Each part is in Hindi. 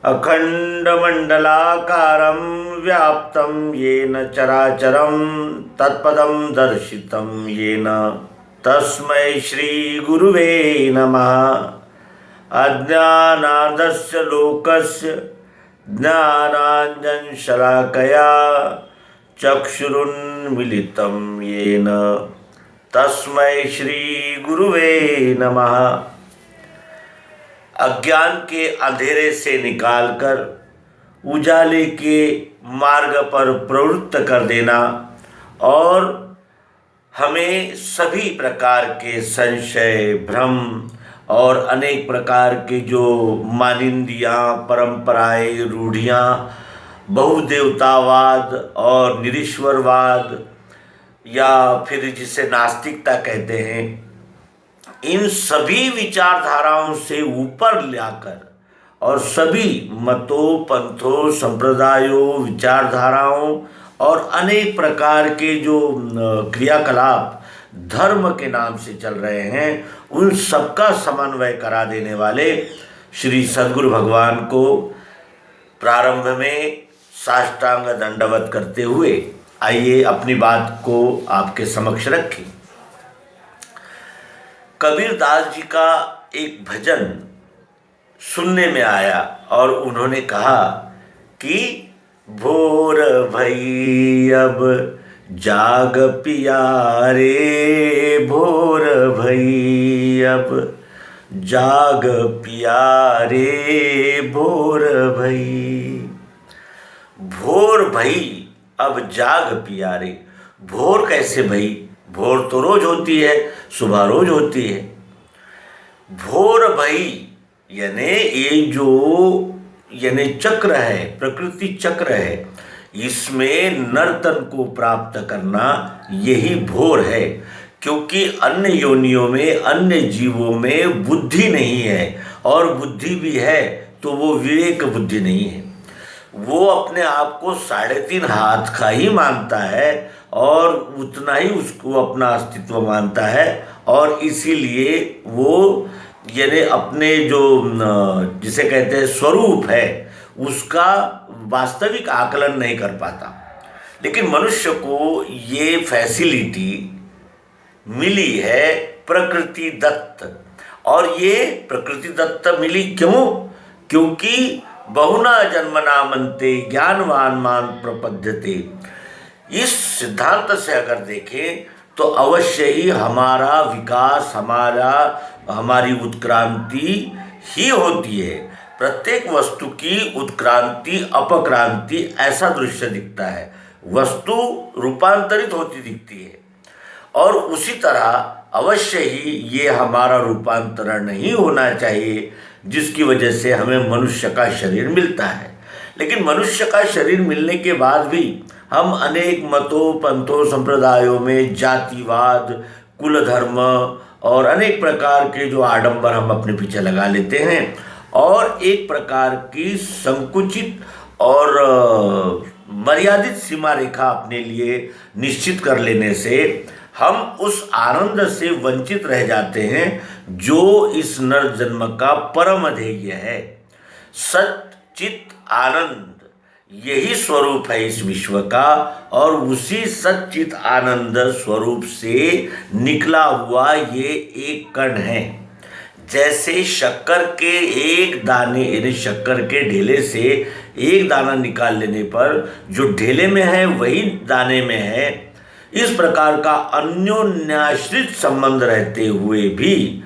अखंडमंडलाकारं व्याप्तं येन चराचरं तत्पदं दर्शितं येन तस्मै श्रीगुरुवे नमः। अज्ञानादस्य लोकस्य ज्ञानाञ्जनशलाकया चक्षुरुन्मीलितं येन तस्मै श्रीगुरुवे नमः। अज्ञान के अंधेरे से निकालकर उजाले के मार्ग पर प्रवृत्त कर देना और हमें सभी प्रकार के संशय, भ्रम और अनेक प्रकार के जो मानिंदियाँ, परंपराएं, रूढ़ियाँ, बहुदेवतावाद और निरीश्वरवाद या फिर जिसे नास्तिकता कहते हैं, इन सभी विचारधाराओं से ऊपर लाकर और सभी मतों, पंथों, संप्रदायों, विचारधाराओं और अनेक प्रकार के जो क्रियाकलाप धर्म के नाम से चल रहे हैं, उन सबका समन्वय करा देने वाले श्री सद्गुरु भगवान को प्रारंभ में साष्टांग दंडवत करते हुए आइए अपनी बात को आपके समक्ष रखें। कबीर दास जी का एक भजन सुनने में आया और उन्होंने कहा कि भोर भई अब जाग पिया रे, भोर भई अब जाग पिया रे, भोर भई। भोर भई अब जाग पिया रे। भोर कैसे भई? भोर तो रोज होती है, सुबह रोज होती है। भोर भई यानी ये जो चक्र है, प्रकृति चक्र है, इसमें नर्तन को प्राप्त करना यही भोर है। क्योंकि अन्य योनियों में, अन्य जीवों में बुद्धि नहीं है, और बुद्धि भी है तो वो विवेक बुद्धि नहीं है। वो अपने आप को 3.5 हाथ का ही मानता है और उतना ही उसको अपना अस्तित्व मानता है, और इसीलिए वो यानी अपने जो जिसे कहते हैं स्वरूप है, उसका वास्तविक आकलन नहीं कर पाता। लेकिन मनुष्य को ये फैसिलिटी मिली है प्रकृति दत्त, और ये प्रकृति दत्त मिली क्यों? क्योंकि बहुना जन्मना मनते ज्ञानवान मान प्रपद्यते। इस सिद्धांत से अगर देखें तो अवश्य ही हमारा विकास, हमारी उत्क्रांति ही होती है। प्रत्येक वस्तु की उत्क्रांति, अपक्रांति ऐसा दृश्य दिखता है। वस्तु रूपांतरित होती दिखती है, और उसी तरह अवश्य ही ये हमारा रूपांतरण नहीं होना चाहिए, जिसकी वजह से हमें मनुष्य का शरीर मिलता है। लेकिन मनुष्य का शरीर मिलने के बाद भी हम अनेक मतों, पंथों, संप्रदायों में जातिवाद, कुल धर्म और अनेक प्रकार के जो आडंबर हम अपने पीछे लगा लेते हैं, और एक प्रकार की संकुचित और मर्यादित सीमा रेखा अपने लिए निश्चित कर लेने से हम उस आनंद से वंचित रह जाते हैं जो इस नर जन्म का परम ध्येय है। सच्चित आनंद यही स्वरूप है इस विश्व का, और उसी सच्चित आनंद स्वरूप से निकला हुआ ये एक कण है। जैसे शक्कर के एक दाने यानी शक्कर के ढेले से एक दाना निकाल लेने पर जो ढेले में है वही दाने में है, इस प्रकार का अन्योन्याश्रित संबंध रहते हुए भी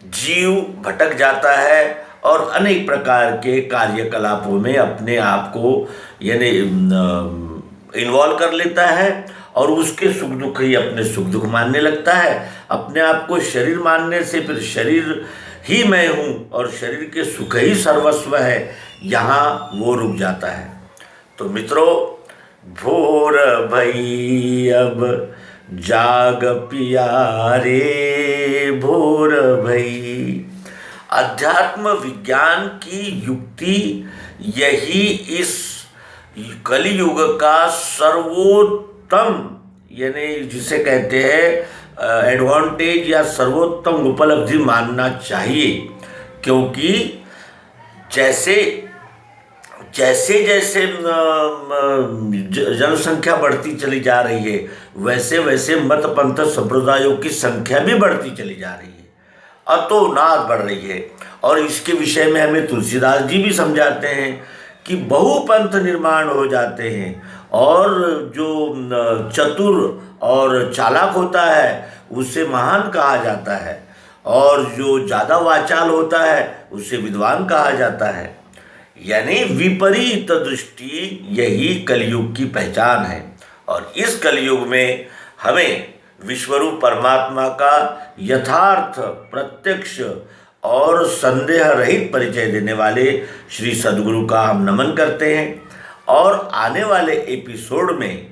जीव भटक जाता है और अनेक प्रकार के कार्यकलापों में अपने आप को यानी इन्वॉल्व कर लेता है, और उसके सुख दुख ही अपने सुख दुख मानने लगता है। अपने आप को शरीर मानने से फिर शरीर ही मैं हूँ और शरीर के सुख ही सर्वस्व है, यहाँ वो रुक जाता है। तो मित्रों, भोर भई अब जाग पिया रे, भोर भई। अध्यात्म विज्ञान की युक्ति यही इस कलियुग का सर्वोत्तम यानी जिसे कहते हैं एडवांटेज या सर्वोत्तम उपलब्धि मानना चाहिए। क्योंकि जैसे जैसे जैसे जनसंख्या बढ़ती चली जा रही है, वैसे वैसे मत पंथ संप्रदायों की संख्या भी बढ़ती चली जा रही है, अतोनात बढ़ रही है। और इसके विषय में हमें तुलसीदास जी भी समझाते हैं कि बहुपंथ निर्माण हो जाते हैं, और जो चतुर और चालाक होता है उसे महान कहा जाता है, और जो ज़्यादा वाचाल होता है उसे विद्वान कहा जाता है। यानी विपरीत दृष्टि यही कलयुग की पहचान है। और इस कलयुग में हमें विश्वरूप परमात्मा का यथार्थ, प्रत्यक्ष और संदेह रहित परिचय देने वाले श्री सद्गुरु का हम नमन करते हैं। और आने वाले एपिसोड में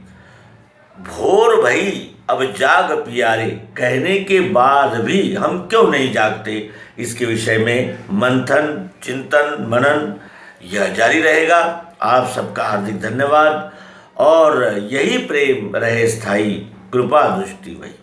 भोर भई अब जाग पियारे कहने के बाद भी हम क्यों नहीं जागते, इसके विषय में मंथन, चिंतन, मनन यह जारी रहेगा। आप सबका हार्दिक धन्यवाद, और यही प्रेम रहे स्थायी, कृपा दृष्टि वही।